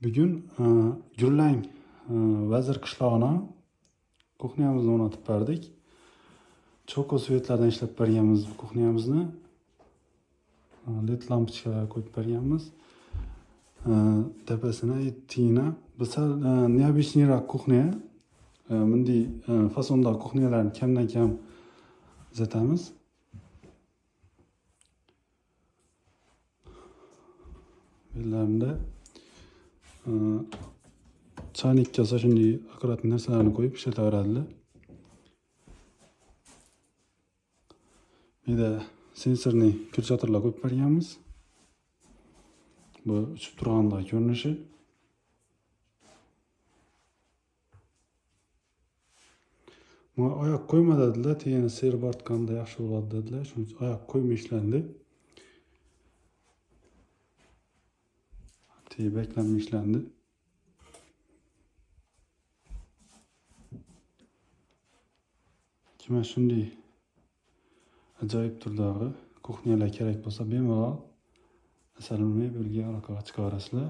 Bugun Gullang Vazir qishlog'ini kuxnyamizni o'rnatib berdik. Choko svetlardan ishlab berganmiz bu kuxnyamizni. LED lampochka qo'yib berganmiz. Tepasini tina. Biz neobычныйroq kuxnya. Bunday fasondagi kuxnyalarni kamdan kam kuzatamiz. Bellarida chaynikka shunday akkurat narsalarni qo'yib ishlataveradilar. Menda sensorli kurchatorlar qo'yib berganmiz. Bu uchib turgandagi ko'rinishi. Bunga oyoq qo'yma dedilar, tegini serib ortganda yaxshi bo'ladi dedilar. Shuning uchun oyoq qo'ymay ishlandi. Beklanma ishlandi. Kimga shunday ajoyib turdagi kuxnyalar kerak bo'lsa, bemalol asalni bo'lga aloqaga chiqaverasizlar.